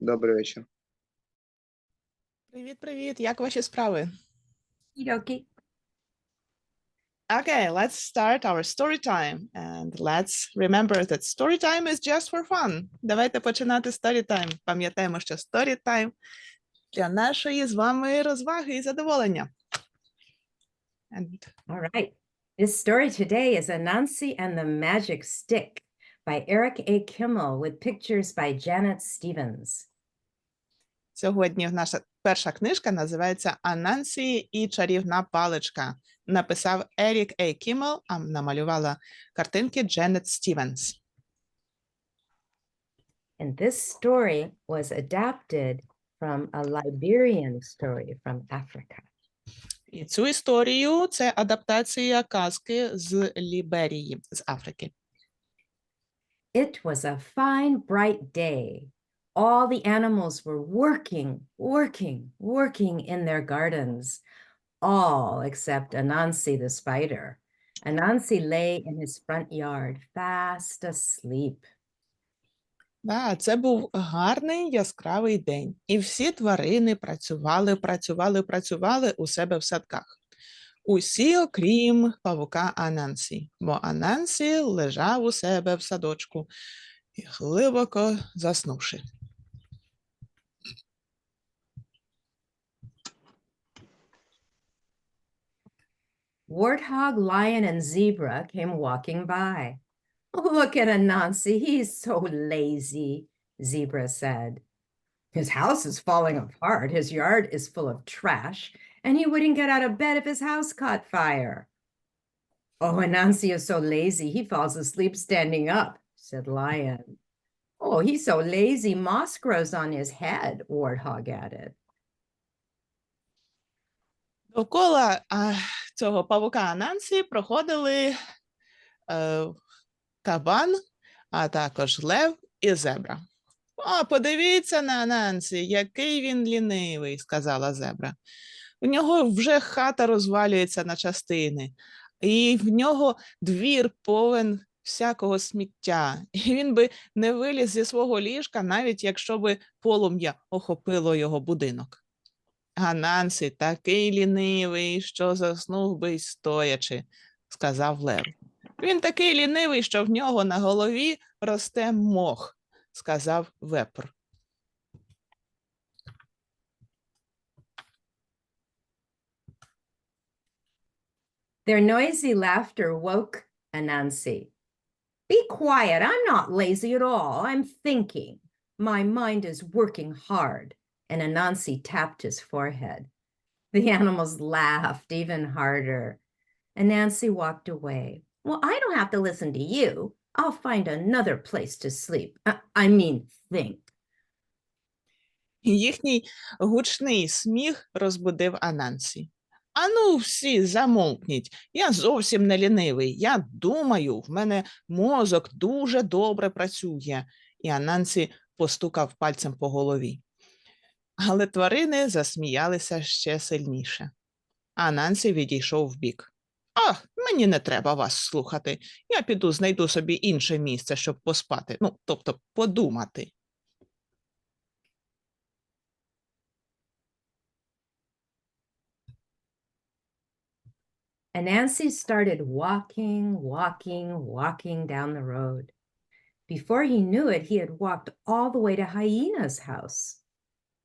Добрий вечір. Привіт, як ваші справи? Okey. Okay, let's start our story time. And let's remember that story time is just for fun. Давайте починати story time. Пам'ятаємо, що story time для нашої з вами розваги і задоволення. And All right. This story today is Anansi and the Magic Stick by Eric A. Kimmel with pictures by Janet Stevens. сьогодні наша перша книжка називається «Анансі і чарівна паличка». Написав Ерік А. Кіммел, а намалювала картинки Дженет Стівенс. And this story was adapted from a Liberian story from Africa. І цю історію – це адаптація казки з Ліберії, з Африки. It was a fine, bright day. All the animals were working in their gardens, all except Anansi the spider. Anansi lay in his front yard, fast asleep. Да, це був гарний яскравий день. І всі тварини працювали у себе в садках. Усі, окрім павука Анансі, бо Анансі лежав у себе в садочку, глибоко заснувши. Warthog, lion, and zebra came walking by. "Oh, look at Anansi, he's so lazy," Zebra said. "His house is falling apart, his yard is full of trash, and he wouldn't get out of bed if his house caught fire." "Oh, Anansi is so lazy, he falls asleep standing up," said Lion. "Oh, he's so lazy, moss grows on his head," Warthog added. Довкола цього павука Анансі проходили кабан, а також лев і зебра. «О, подивіться на Анансі, який він лінивий», – сказала зебра. «У нього вже хата розвалюється на частини, і в нього двір повен всякого сміття, і він би не виліз зі свого ліжка, навіть якщо би полум'я охопило його будинок. Анансі такий лінивий, що заснув би й стоячи», – сказав лев. «Він такий лінивий, що в нього на голові росте мох», – сказав вепр. Their noisy laughter woke Anansi. "Be quiet, I'm not lazy at all, I'm thinking. My mind is working hard." And Anansi tapped his forehead. The animals laughed even harder. Anansi walked away. "Well, I don't have to listen to you. I'll find another place to sleep. I mean, think." Їхній гучний сміх розбудив Анансі. «Ану, всі замовкніть, я зовсім не лінивий, я думаю, в мене мозок дуже добре працює», і Анансі постукав пальцем по голові. Але тварини засміялися ще сильніше. Анансі відійшов вбік. Мені не треба вас слухати, я піду знайду собі інше місце, щоб поспати, тобто подумати». Anansi started walking down the road. Before he knew it, he had walked all the way to Hyena's house.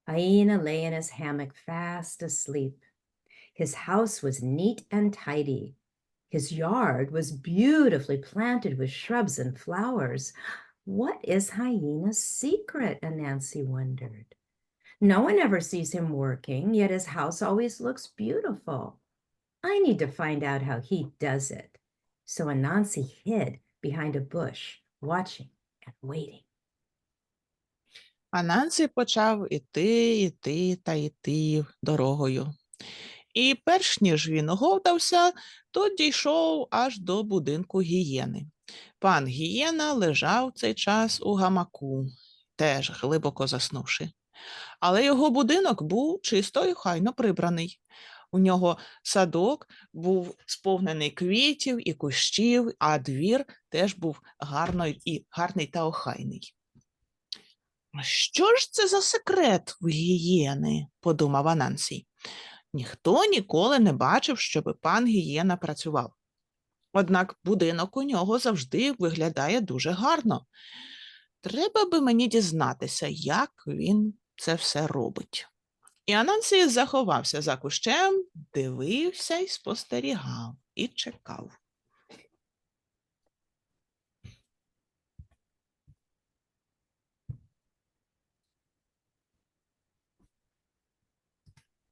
Hyena lay in his hammock fast asleep. His house was neat and tidy. His yard was beautifully planted with shrubs and flowers. What is Hyena's secret? Anansi wondered. No one ever sees him working, yet his house always looks beautiful. I need to find out how he does it. So Anansi hid behind a bush, watching and waiting. Анансі почав іти дорогою. І перш ніж він оговтався, то дійшов аж до будинку гієни. Пан гієна лежав цей час у гамаку, теж глибоко заснувши. Але його будинок був чисто і охайно прибраний. У нього садок був сповнений квітів і кущів, а двір теж був гарний та охайний. Що ж це за секрет в гієни? Подумав Ананси. Ніхто ніколи не бачив, щоб пан гієна працював. Однак будинок у нього завжди виглядає дуже гарно. Треба би мені дізнатися, як він це все робить. І Ананси заховався за кущем, дивився і спостерігав, і чекав.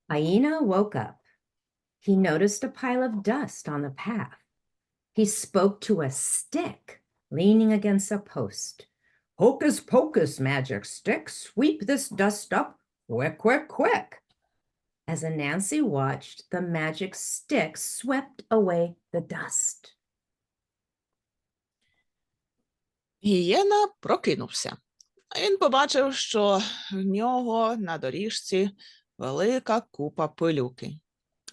Hyena woke up. He noticed a pile of dust on the path. He spoke to a stick leaning against a post. Hocus pocus, magic stick, sweep this dust up, quick, quick, quick. As Anansi watched, the magic stick swept away the dust. Гієна прокинувся. Він побачив, що в нього на доріжці велика купа пилюки.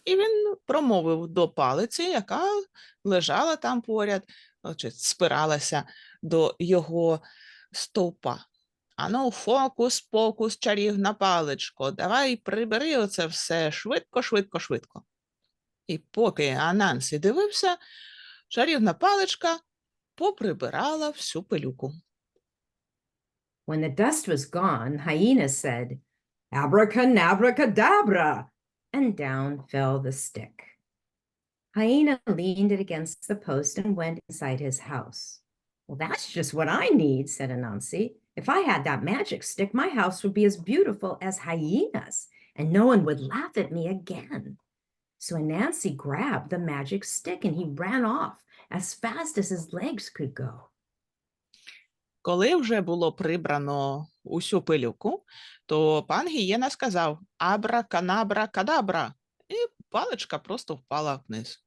І він промовив до палиці, яка лежала там поряд, чи спиралася до його стовпа. Ану, фокус, покус, чарівна паличко, давай прибери оце все швидко, швидко, швидко. І поки Ананси дивився, чарівна паличка поприбирала всю пилюку. When the dust was gone, Hyena said, "Abracadabra," and down fell the stick. Hyena leaned it against the post and went inside his house. Well, that's just what I need, said Anansi. If I had that magic stick, my house would be as beautiful as Hyena's, and no one would laugh at me again. So Anansi grabbed the magic stick and he ran off as fast as his legs could go. Коли вже було прибрано усю пилюку, то пан гієна сказав «Абраканабра-кадабра», і паличка просто впала вниз.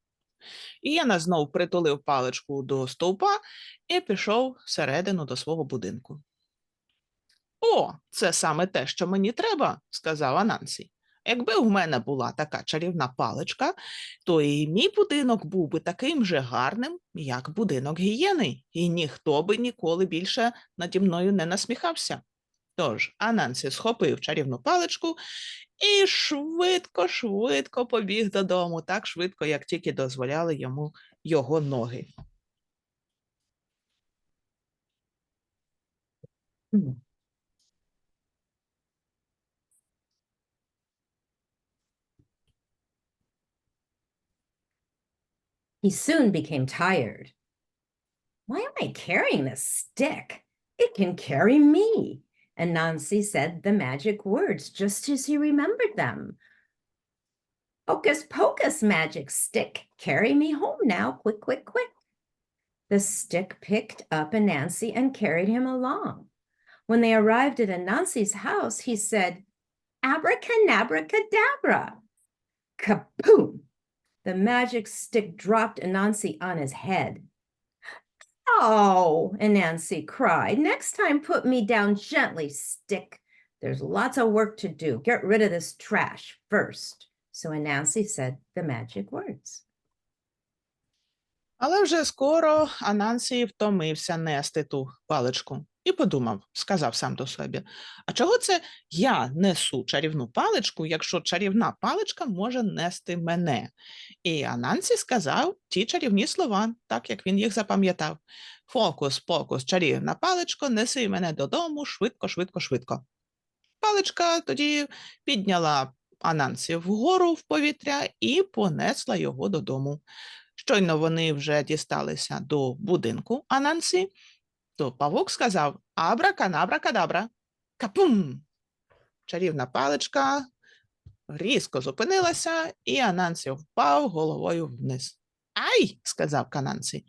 Гієна знов притулив паличку до стовпа і пішов всередину до свого будинку. «О, це саме те, що мені треба», – сказав Ананси. «Якби в мене була така чарівна паличка, то і мій будинок був би таким же гарним, як будинок гієни, і ніхто би ніколи більше наді мною не насміхався». Тож Ананси схопив чарівну паличку і швидко-швидко побіг додому, так швидко, як тільки дозволяли йому його ноги. He soon became tired. Why am I carrying this stick? It can carry me. Anansi said the magic words just as he remembered them. Hocus pocus, magic stick. Carry me home now, quick, quick, quick. The stick picked up Anansi and carried him along. When they arrived at Anansi's house, he said, "Abracadabra." Kaboom! The magic stick dropped Anansi on his head. "Oh," Anansi cried, "next time put me down gently, stick. There's lots of work to do. Get rid of this trash first." So Anansi said the magic words. Але вже скоро Ананси втомився нести ту паличку і подумав, сказав сам до себе, а чого це я несу чарівну паличку, якщо чарівна паличка може нести мене? І Ананси сказав ті чарівні слова, так як він їх запам'ятав. Фокус, покус, чарівна паличко, неси мене додому, швидко, швидко, швидко. Паличка тоді підняла Ананси вгору в повітря і понесла його додому. Щойно вони вже дісталися до будинку Ананси, то павук сказав «Абраканабра-кадабра». Капум! Чарівна паличка різко зупинилася, і Ананси впав головою вниз. «Ай!» – сказав Ананси.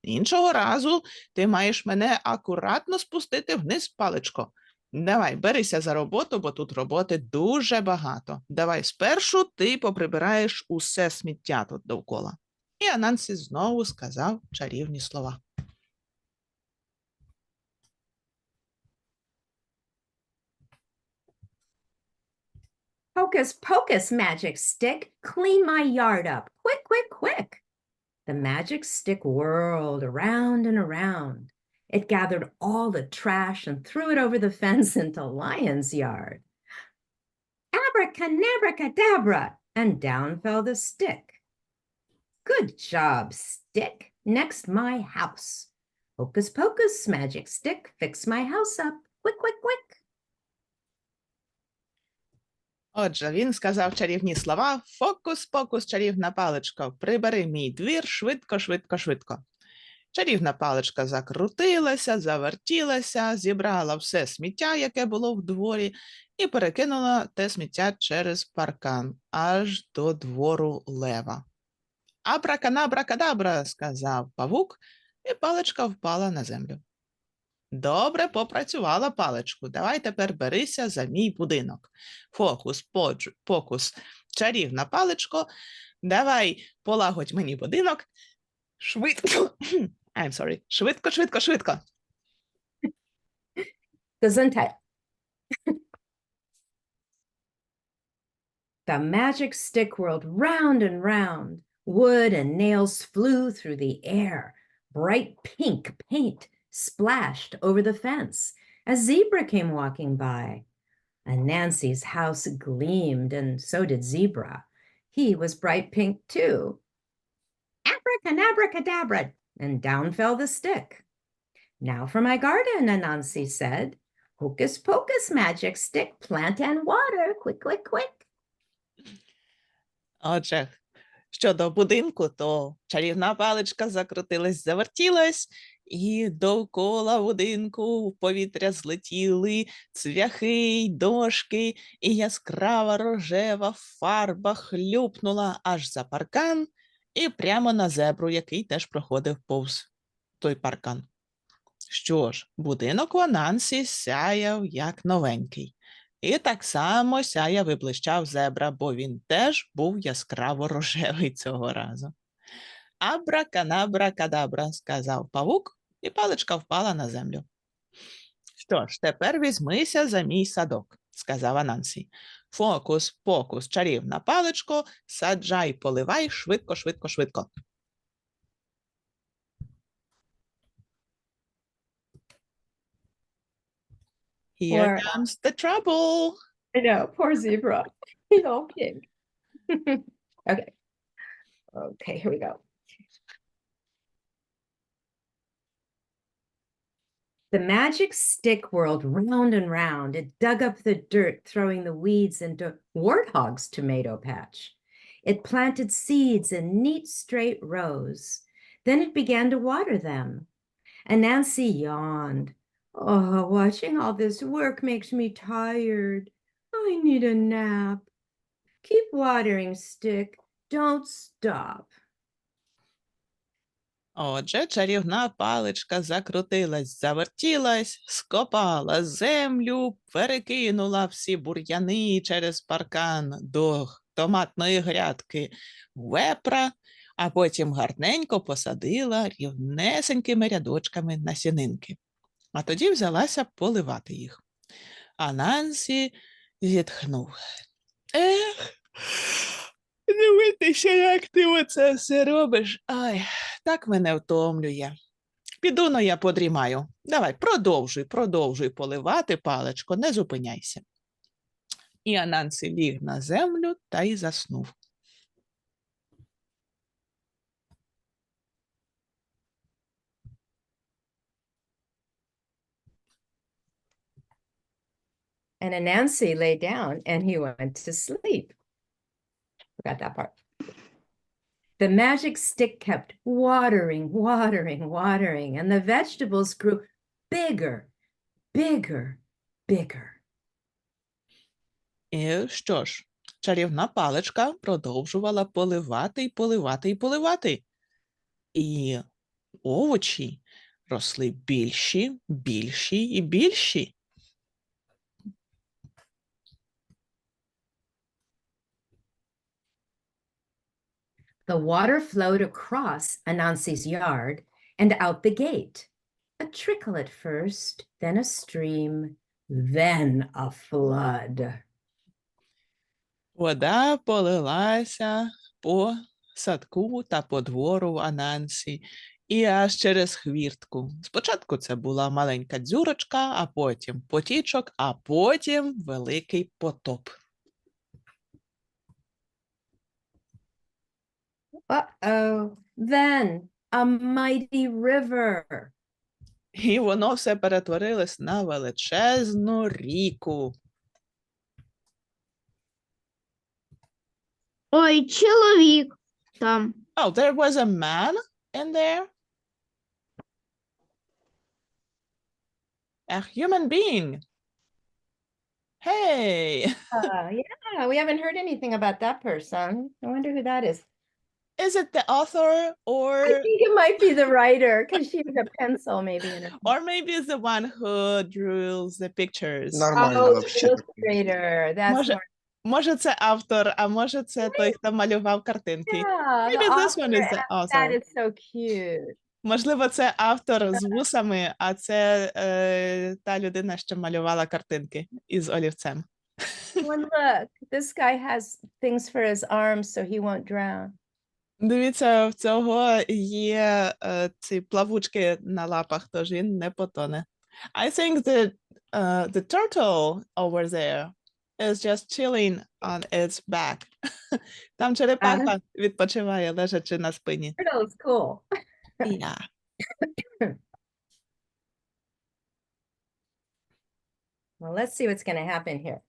«Іншого разу ти маєш мене акуратно спустити вниз, паличко. Давай, берися за роботу, бо тут роботи дуже багато. Давай спершу ти поприбираєш усе сміття тут довкола». І Ананси знову сказав чарівні слова. "Hocus pocus, magic stick, clean my yard up, quick, quick, quick." The magic stick whirled around and around. It gathered all the trash and threw it over the fence into Lion's yard. Abracadabra, and down fell the stick. Good job, stick. Next, my house. Hocus pocus, magic stick, fix my house up. Quick, quick, quick. Отже, він сказав чарівні слова: «Фокус-покус, чарівна паличко, прибери мій двір швидко, швидко, швидко». Чарівна паличка закрутилася, завертілася, зібрала все сміття, яке було в дворі, і перекинула те сміття через паркан, аж до двору лева. «Абраканабракадабра», – сказав павук, і паличка впала на землю. «Добре попрацювала, паличку. Давай тепер берися за мій будинок. Фокус, покус, чарівна паличко. Давай полагодь мені будинок. Швидко. I'm sorry. Швидко, швидко, швидко». Gesundheit. The magic stick whirled round and round. Wood and nails flew through the air. Bright pink paint splashed over the fence. A zebra came walking by. Anansi's house gleamed, and so did Zebra. He was bright pink too. Abracadabra, and down fell the stick. Now for my garden, Anansi said. Hocus pocus, magic stick, plant and water, quick, quick, quick. Отже, щодо будинку, то чарівна паличка закрутилась, завертілась, і довкола будинку в повітря злетіли цвяхи й дошки, і яскрава рожева фарба хлюпнула аж за паркан і прямо на зебру, який теж проходив повз той паркан. Що ж, будинок у Анансі сяяв як новенький. І так само сяяв і блищав зебра, бо він теж був яскраво рожевий цього разу. «Абраканабракадабра», – сказав павук, і паличка впала на землю. «Що ж, тепер візьмися за мій садок», – сказав Анансі. «Фокус, покус, чарівна паличко, саджай, поливай, швидко, швидко, швидко». Here comes the trouble. I know, poor zebra. He's all pink. Okay. Okay, here we go. The magic stick whirled round and round. It dug up the dirt, throwing the weeds into Warthog's tomato patch. It planted seeds in neat straight rows. Then it began to water them. Anansi yawned. Oh, watching all this work makes me tired. I need a nap. Keep watering, stick. Don't stop. Отже, чарівна паличка закрутилась, завертілась, скопала землю, перекинула всі бур'яни через паркан до томатної грядки вепра, а потім гарненько посадила рівнесенькими рядочками насінинки. А тоді взялася поливати їх. Анансі зітхнув. «Ех, дивитися, як ти оце все робиш. Ай, так мене втомлює. Піду-но я подрімаю. Давай, продовжуй поливати, паличко, не зупиняйся». І Анансі ліг на землю та й заснув. And Anansi lay down and he went to sleep. Forgot that part. The magic stick kept watering, watering, watering, and the vegetables grew bigger, bigger, bigger. І що ж, чарівна паличка продовжувала поливати, і поливати, і поливати. І овочі росли більші, більші і більші. The water flowed across Anansi's yard and out the gate. A trickle at first, then a stream, then a flood. Вода полилася по садку та по двору в Анансі, і аж через хвіртку. Спочатку це була маленька дзюрочка, а потім потічок, а потім великий потоп. Uh-oh. Then a mighty river. І воно все перетворилось на величезну ріку. Ой, чоловік там. Oh, there was a man in there? A human being. Hey, Yeah, we haven't heard anything about that person. I wonder who that is. is it the author I or think it might be the writer because she has a pencil maybe in her. or maybe it's the one who draws the pictures? Нормально Oh, вообще. illustrator. That's Може, more. може це автор, а може це той, хто малював картинки. Yeah, the Maybe this one author is the and that author. is so cute. Можливо, це автор з вусами, а це та людина, що малювала картинки із олівцем. Well, look, this guy has things for his arms so he won't drown. Дивіться, в цього є ці плавучки на лапах, тож він не потоне. I think that the turtle over there is just chilling on its back. Там черепаха відпочиває, лежачи на спині. Turtle is cool. Yeah. Well, let's see what's going to happen here.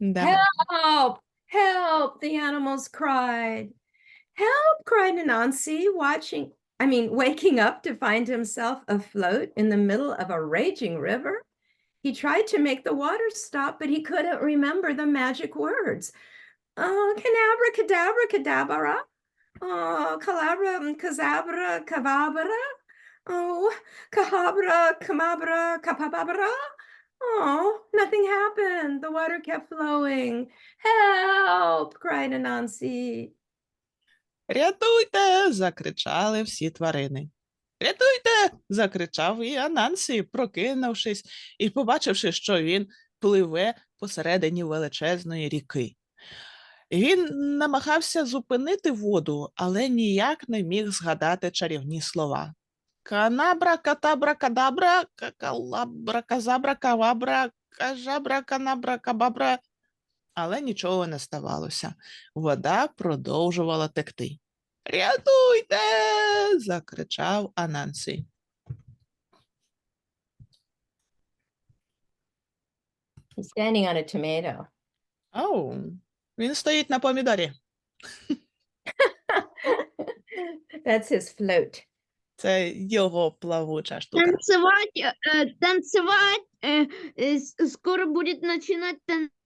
Да. Help! Help! The animals cried. Help! Cried Anansi, waking up to find himself afloat in the middle of a raging river. He tried to make the water stop, but he couldn't remember the magic words. Oh, canabra, cadabra, cadabra. Oh, calabra, kazabra, kavabra. Oh, kahabra, kamabra, kapababra. Oh, nothing happened. The water kept flowing. Help! Cried Anansi. Рятуйте! Закричали всі тварини. Рятуйте! Закричав і Анансі, прокинувшись і побачивши, що він пливе посередині величезної ріки. Він намагався зупинити воду, але ніяк не міг згадати чарівні слова. Канабра, катабра, кадабра, какалабра, казабра, кавабра, кажабра, канабра, кабабра. Але нічого не ставалося. Вода продовжувала текти. «Рятуйте!» – закричав Анансі. He's standing on a tomato. Оу, він стоїть на помідорі. That's his float. Це його плавуча штука. Танцевать, скоро будет начинать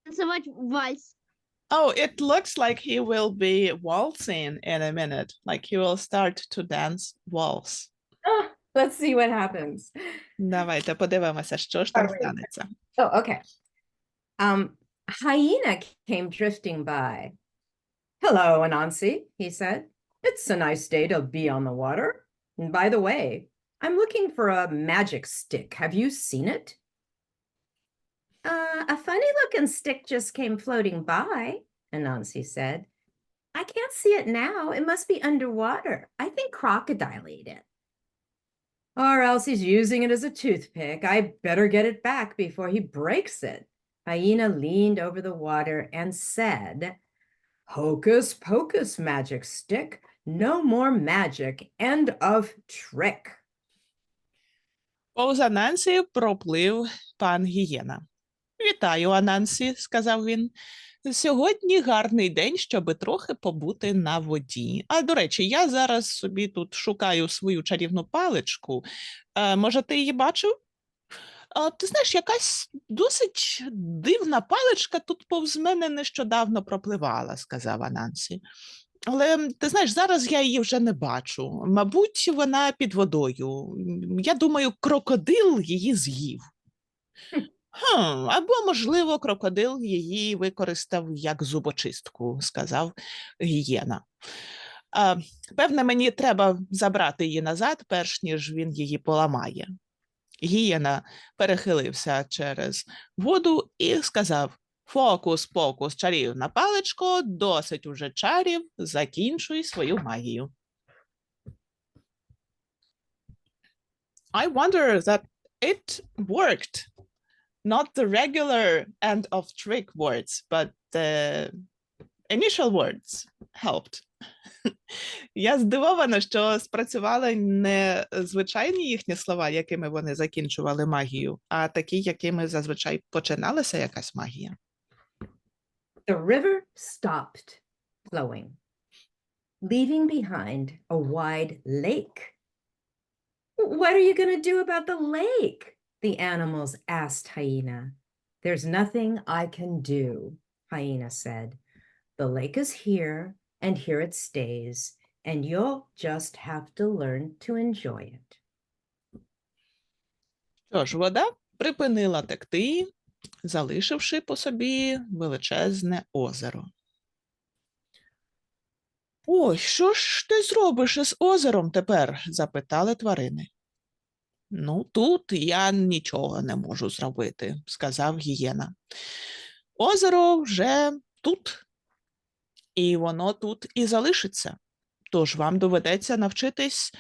танцевать вальс. Oh, it looks like he will be waltzing in a minute. Like he will start to dance waltz. Oh, let's see what happens. Давайте подивимося, що ж там Alright. станеться. Oh, okay. Hyena came drifting by. Hello, Anansi, he said. It's a nice day to be on the water. And by the way, I'm looking for a magic stick. Have you seen it? A funny-looking stick just came floating by, Anansi said. I can't see it now. It must be underwater. I think Crocodile ate it. Or else he's using it as a toothpick. I better get it back before he breaks it. Hyena leaned over the water and said, Hocus pocus, magic stick. No more magic. End of trick. Повз Анансі проплив пан Гієна. «Вітаю, Анансі», – сказав він. «Сьогодні гарний день, щоби трохи побути на воді. А, до речі, я зараз собі тут шукаю свою чарівну паличку. Може, ти її бачив? Ти знаєш, якась досить дивна паличка тут повз мене нещодавно пропливала», – сказав Анансі. «Але, ти знаєш, зараз я її вже не бачу. Мабуть, вона під водою. Я думаю, крокодил її з'їв». Або, можливо, крокодил її використав як зубочистку, сказав Гієна. Певне, мені треба забрати її назад, перш ніж він її поламає. Гієна перехилився через воду і сказав: «Фокус-покус, чарівна паличко, досить уже чарів, закінчуй свою магію». I wonder that it worked. Not the regular end of trick words, but the initial words helped. Я здивована, що спрацювали не звичайні їхні слова, якими вони закінчували магію, а такі, якими зазвичай починалася якась магія. The river stopped flowing, leaving behind a wide lake. What are you going to do about the lake? The animals asked Hyena. There's nothing I can do, Hyena said. The lake is here, and here it stays, and you'll just have to learn to enjoy it. Тож вода припинила текти, залишивши по собі величезне озеро. «Ой, що ж ти зробиш із озером тепер?» – запитали тварини. «Ну, тут я нічого не можу зробити», – сказав гієна. «Озеро вже тут, і воно тут і залишиться. Тож вам доведеться навчитись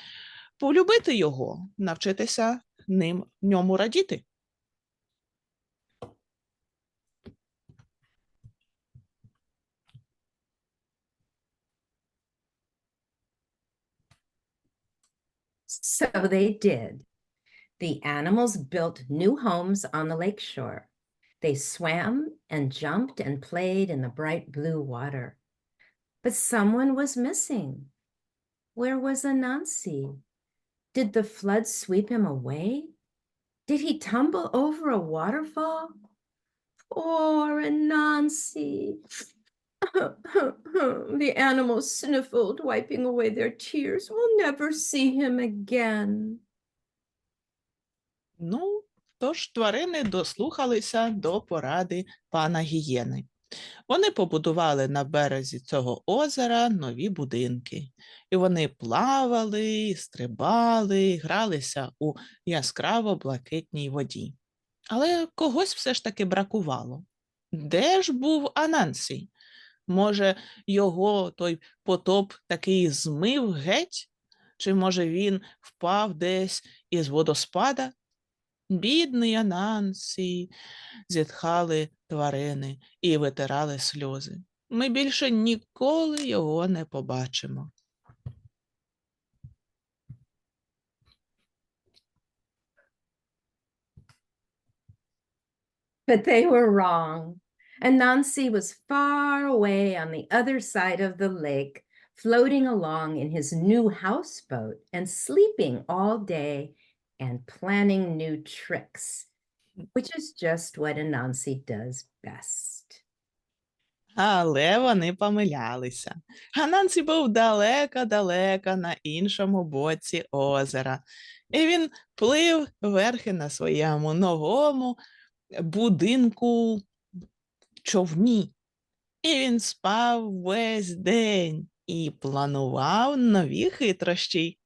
полюбити його, навчитися ньому радіти». So they did. The animals built new homes on the lake shore. They swam and jumped and played in the bright blue water. But someone was missing. Where was Anansi? Did the flood sweep him away? Did he tumble over a waterfall? Poor Anansi. The animals sniffled, wiping away their tears. We'll never see him again. Ну, тож тварини дослухалися до поради пана гієни. Вони побудували на березі цього озера нові будинки. І вони плавали, стрибали, гралися у яскраво-блакитній воді. Але когось все ж таки бракувало. Де ж був Анансі? Може, його той потоп такий змив геть? Чи, може, він впав десь із водоспада? «Бідний Анансі», – зітхали тварини і витирали сльози. «Ми більше ніколи його не побачимо». But they were wrong. Anansi was far away on the other side of the lake, floating along in his new houseboat and sleeping all day and planning new tricks, which is just what Anansi does best. Але вони помилялися. Анансі був далеко-далеко на іншому боці озера. І він плив верхи на своєму новому будинку човні. І він спав весь день і планував нові хитрощі,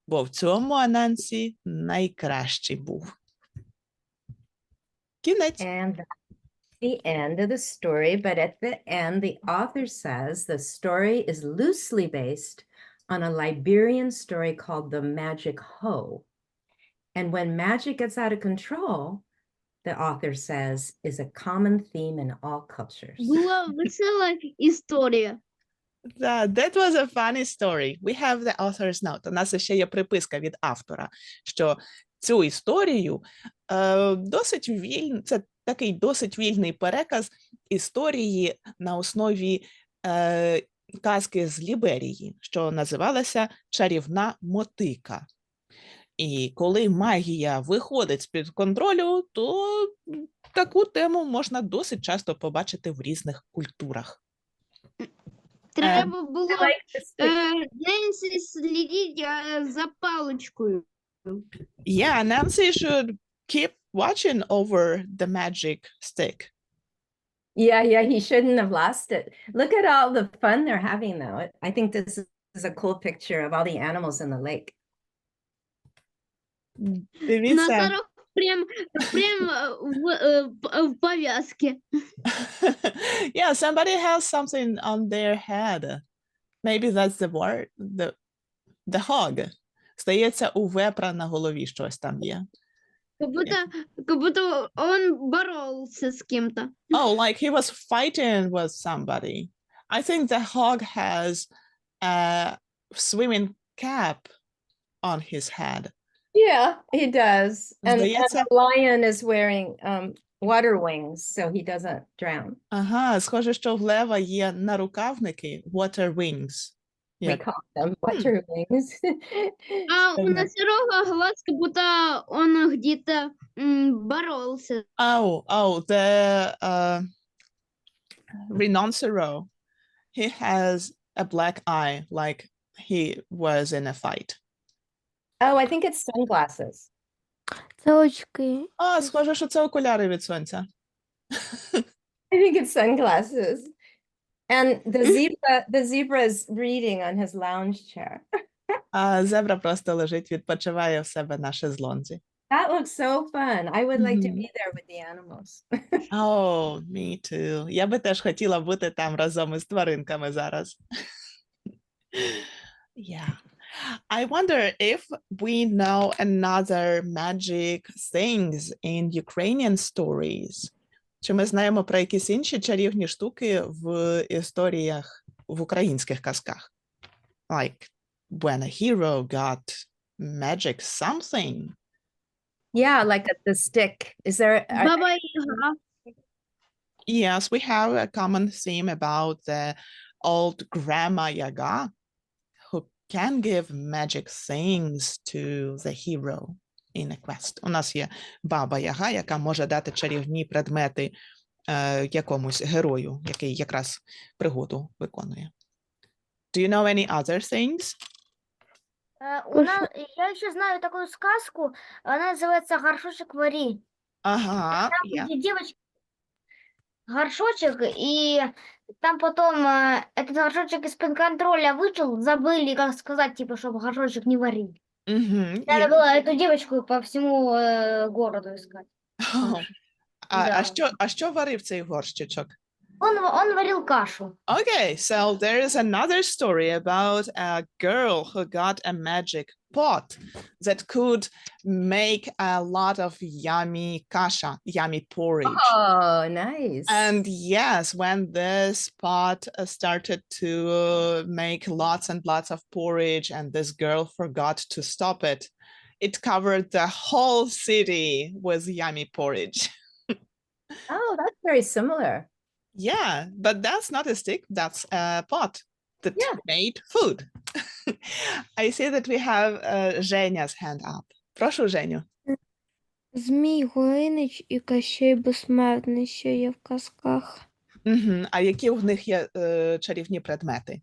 бо в цьому Анансі найкращий був. Кінець. And that's the end of the story, but at the end, the author says the story is loosely based on a Liberian story called The Magic Hoe. And when magic gets out of control, the author says, is a common theme in all cultures. Була весела історія. That was a funny story. We have the author's note. У нас ще є приписка від автора, що цю історію досить вільний, це такий досить вільний переказ історії на основі казки з Ліберії, що називалася «Чарівна мотика». І коли магія виходить з-під контролю, то таку тему можна досить часто побачити в різних культурах. Треба було I like this picture. Ненсі слідити за паличкою. Yeah, Nancy should keep watching over the magic stick. Yeah, he shouldn't have lost it. Look at all the fun they're having, though. I think this is a cool picture of all the animals in the lake. Дивіться. Назаров прям в пов'язці. Yeah, somebody has something on their head. Maybe that's the word, the hog. Здається, у вепра на голові щось там є. Как будто он боролся с кем-то. Oh, like he was fighting with somebody. I think the hog has a swimming cap on his head. Yeah, he does. And Здається, the lion is wearing water wings, so he doesn't drown. ага, схоже, що в лева є нарукавники, water wings. We Як call them water wings. А у носорога глаз, как будто он где-то боролся. the rhinoceros, he has a black eye, like he was in a fight. Oh, I think it's sunglasses. Це очки. А, схоже, що це окуляри від сонця. I think it's sunglasses. And the zebra is reading on his lounge chair. А зебра просто лежить, відпочиває в себе на шезлонзі. That looks so fun. I would like to Mhm. be there with the animals. Oh, me too. Я би теж хотіла бути там разом із тваринками зараз. Yeah. I wonder if we know another magic things in Ukrainian stories. Чи ми знаємо про якісь інші чарівні штуки в історіях, в українських казках? Like when a hero got magic something. Yeah, like the stick. Is there? Баба Яга. Yes, we have a common theme about the old Grandma Yaga who can give magic things to the hero in a quest. У нас є Баба Яга, яка може дати чарівні предмети якомусь герою, який якраз пригоду виконує. Do you know any other things? Я ще знаю таку сказку, вона називається «Горшочек вари». Ага, Там yeah. где девочка горшочек, и там потом этот горшочек из-под контроля вышел, забыли, как сказать, типа, чтобы горшочек не варил. Мгм, Надо є. было эту девочку по всему городу искать. А що варив цей горщичок? Он варил кашу. Okay, so there is another story about a girl who got a magic pot that could make a lot of yummy kasha, yummy porridge. Oh, nice. And yes, when this pot started to make lots and lots of porridge and this girl forgot to stop it, it covered the whole city with yummy porridge. Oh, that's very similar. Yeah, but that's not a stick, that's a pot that made food. I see that we have Женя's hand up. Прошу, Женю. Змій Горинич і Кощей Безсмертний, що є в казках. А які в них є чарівні предмети?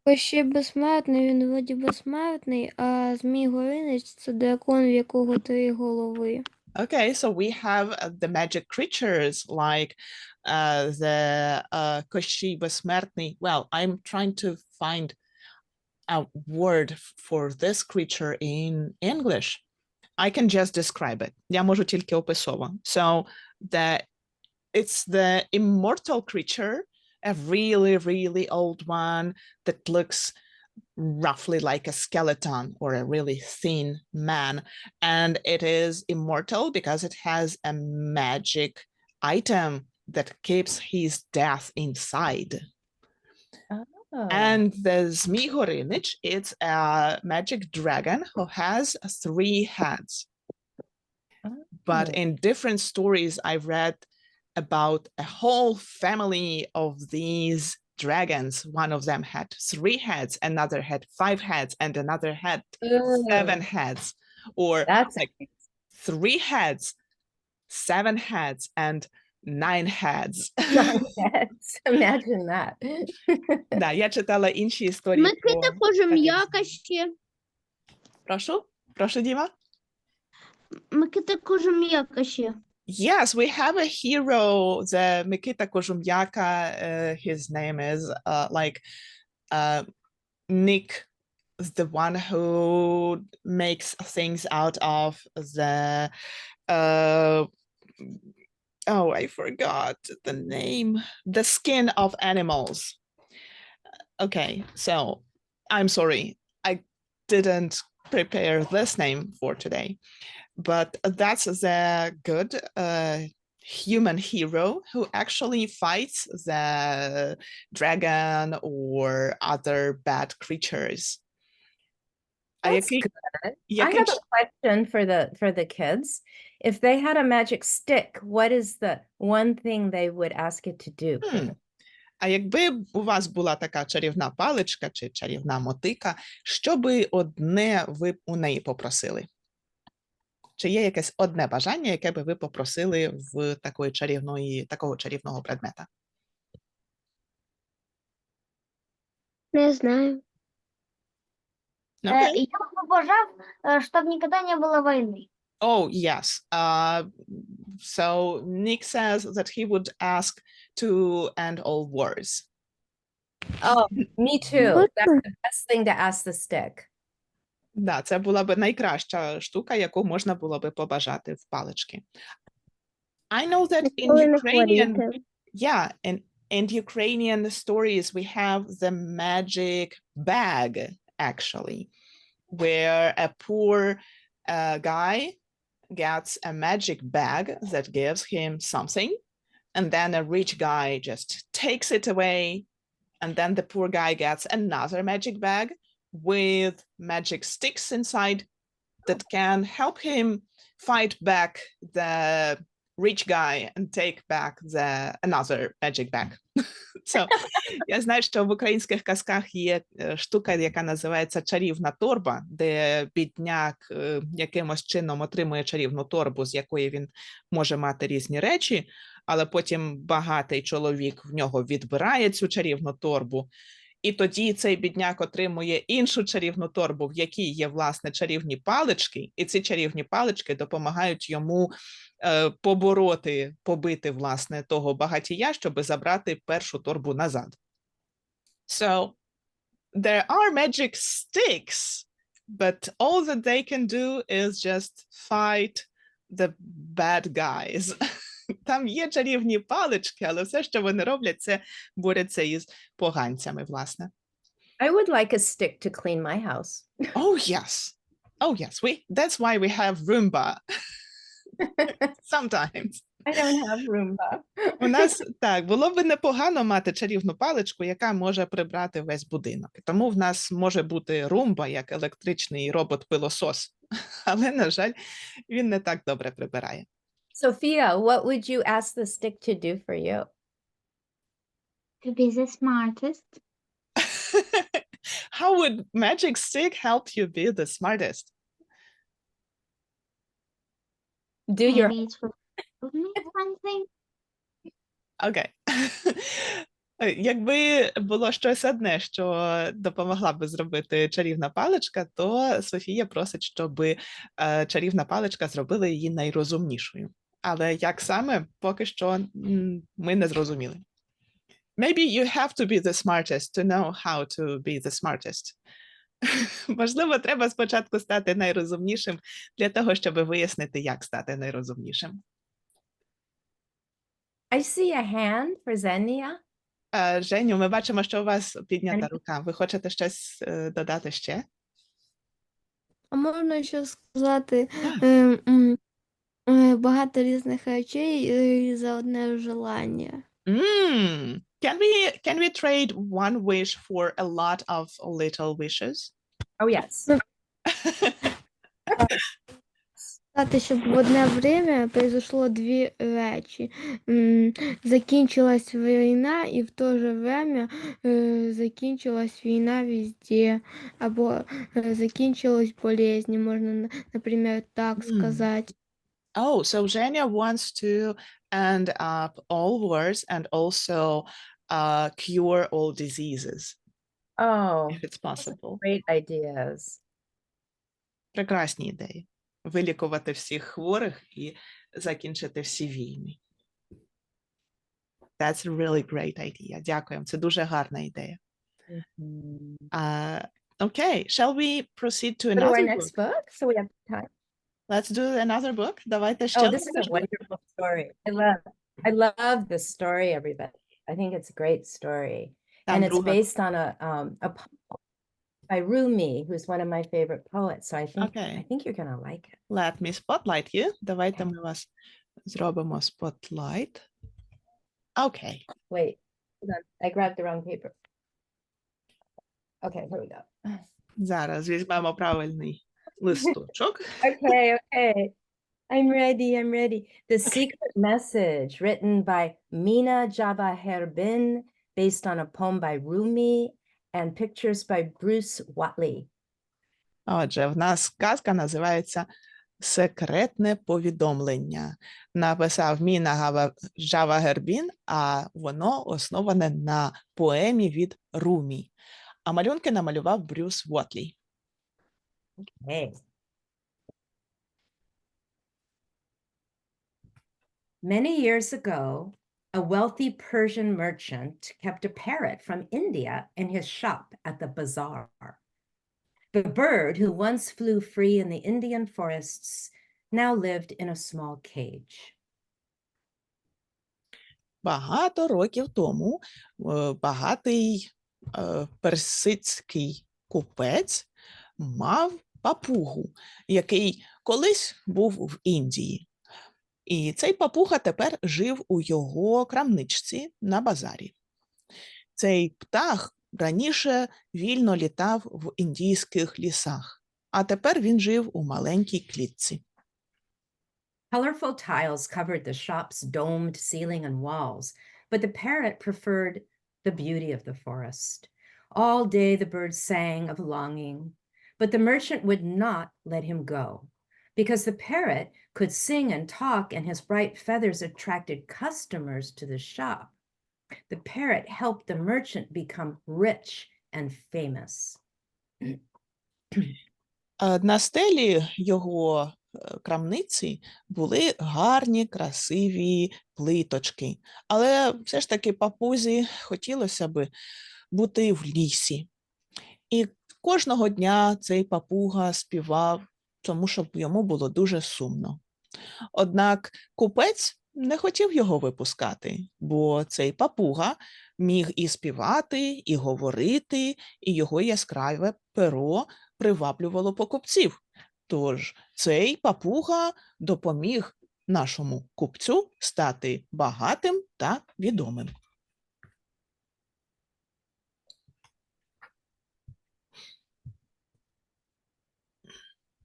Кощей Безсмертний, він вроді безсмертний, а Змій Горинич – це дракон, в якого 3 голови. Okay, so we have the magic creatures like the Кощій Безсмертний. Well, I'm trying to find a word for this creature in English. I can just describe it. Я можу тільки описово. So it's the immortal creature, a really, really old one that looks roughly like a skeleton or a really thin man. And it is immortal because it has a magic item that keeps his death inside. Oh. And the Zmi Horinich, it's a magic dragon who has 3 heads. But in different stories, I've read about a whole family of these dragons. One of them had 3 heads, another had 5 heads, and another had 7 heads. Or That's like 3 heads, 7 heads, and 9 heads. 9 heads. Imagine that. Да, я читала інші історії. Микита Кожум'яка ще. Прошу? Прошу, Діма? Микита Кожум'яка ще. Yes, we have a hero, the Mikita Kojumyaka, his name is Nick, the one who makes things out of the, I forgot the name, the skin of animals. Okay, so I'm sorry, I didn't prepare this name for today, but that's the good human hero who actually fights the dragon or other bad creatures. That's good. I have a question for the kids. If they had a magic stick, what is the one thing they would ask it to do? А якби у вас була така чарівна паличка чи чарівна мотика, що би одне ви у неї попросили? Чи є якесь одне бажання, яке би ви попросили в такого чарівного предмета? Не знаю. Okay. Я бы побажав, чтобы никогда не было войны. Oh, yes. So Nick says that he would ask to end all wars. Oh, me too. That's the best thing to ask the stick. Да, це була б найкраща штука, яку можна було би побажати в палички. I know that in Ukrainian, yeah, in Ukrainian stories we have the magic bag, actually, where a poor guy gets a magic bag that gives him something, and then a rich guy just takes it away, and then the poor guy gets another magic bag with magic sticks inside that can help him fight back the rich guy and take back another magic bag. So, я знаю, що в українських казках є штука, яка називається чарівна торба, де бідняк якимось чином отримує чарівну торбу, з якої він може мати різні речі, але потім багатий чоловік в нього відбирає цю чарівну торбу, і тоді цей бідняк отримує іншу чарівну торбу, в якій є, власне, чарівні палички, і ці чарівні палички допомагають йому побити, власне, того багатія, щоб забрати першу торбу назад. So, there are magic sticks, but all that they can do is just fight the bad guys. Там є чарівні палички, але все, що вони роблять, це борються із поганцями, власне. I would like a stick to clean my house. Oh, yes. Oh, yes. That's why we have Roomba. Sometimes. I don't have Roomba. У нас, так, було б непогано мати чарівну паличку, яка може прибрати весь будинок. Тому в нас може бути Roomba, як електричний робот-пилосос. Але, на жаль, він не так добре прибирає. Sophia, what would you ask the stick to do for you? To be the smartest. How would magic stick help you be the smartest? Do your Maybe it would me something. Окей. Якби було щось одне, що допомогла би зробити чарівна паличка, то Софія просить, щоб чарівна паличка зробила її найрозумнішою. Але як саме, поки що ми не зрозуміли. Maybe you have to be the smartest to know how to be the smartest. Можливо, треба спочатку стати найрозумнішим для того, щоб вияснити, як стати найрозумнішим. I see a hand for Xenia. Женю, ми бачимо, що у вас піднята рука. Ви хочете щось додати ще? А можна ще сказати багато різних речей за одне желання. Can we trade one wish for a lot of little wishes? Oh, yes. Сказати, щоб в одне время произошло дві речі. Закінчилась війна, і в то же время закінчилась війна везде. Або закінчилась болезнь, можна, наприклад, так сказати. Oh, so Zhenya wants to end up all wars and also cure all diseases, Oh, if it's possible. great ideas. Прекрасні ідеї. Вилікувати всіх хворих і закінчити всі війни. That's a really great idea. Дякуємо. Це дуже гарна ідея. Okay, shall we proceed to Go to another our book? next book, so we have time. Let's do another book. Давайте ще Oh, this is одну a книжку. wonderful story. I love this story, everybody. I think it's a great story. Там And it's друга. based on a by Rumi, who's one of my favorite poets. So I Okay. think you're gonna like it. Let me spotlight you. Давайте ми вас зробимо spotlight. Окей. Wait, hold on. I grabbed the wrong paper. Okay, here we go. Зараз візьмемо правильний листочок. Okay. I'm ready. The Secret Message, written by Mina Jawaherbin, based on a poem by Rumi, and pictures by Bruce Watley. Отже, в нас казка називається «Секретне повідомлення». Написав Міна Джавагербін, а воно основане на поемі від Румі. А малюнки намалював Брюс Вотлі. Okay. Many years ago, a wealthy Persian merchant kept a parrot from India in his shop at the bazaar. The bird, who once flew free in the Indian forests, now lived in a small cage. Багато років тому багатий персидський купець мав папугу, який колись був в Індії. І цей папуга тепер жив у його крамничці на базарі. Цей птах раніше вільно літав в індійських лісах, а тепер він жив у маленькій клітці. Colorful tiles covered the shop's domed ceiling and walls, but the parrot preferred the beauty of the forest. All day the bird sang of longing, but the merchant would not let him go. Because the parrot could sing and talk and his bright feathers attracted customers to the shop, the parrot helped the merchant become rich and famous. На стелі його крамниці були гарні, красиві плиточки. Але все ж таки папузі хотілося б бути в лісі. І кожного дня цей папуга співав, тому що йому було дуже сумно. Однак купець не хотів його випускати, бо цей папуга міг і співати, і говорити, і його яскраве перо приваблювало покупців. Тож цей папуга допоміг нашому купцю стати багатим та відомим.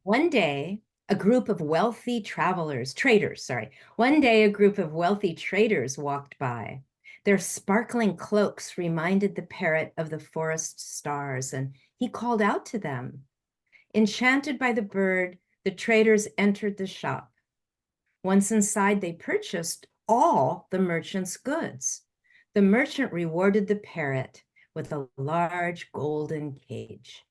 One day, a group of wealthy traders walked by. Their sparkling cloaks reminded the parrot of the forest stars, and he called out to them. Enchanted by the bird, the traders entered the shop. Once inside, they purchased all the merchant's goods. The merchant rewarded the parrot with a large golden cage.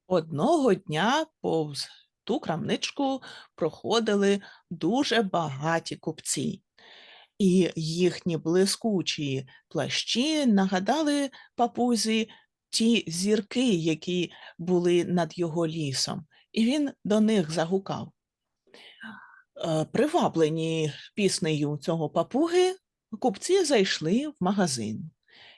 Одного дня повз ту крамничку проходили дуже багаті купці. І їхні блискучі плащі нагадали папузі ті зірки, які були над його лісом. І він до них загукав. Приваблені піснею цього папуги, купці зайшли в магазин.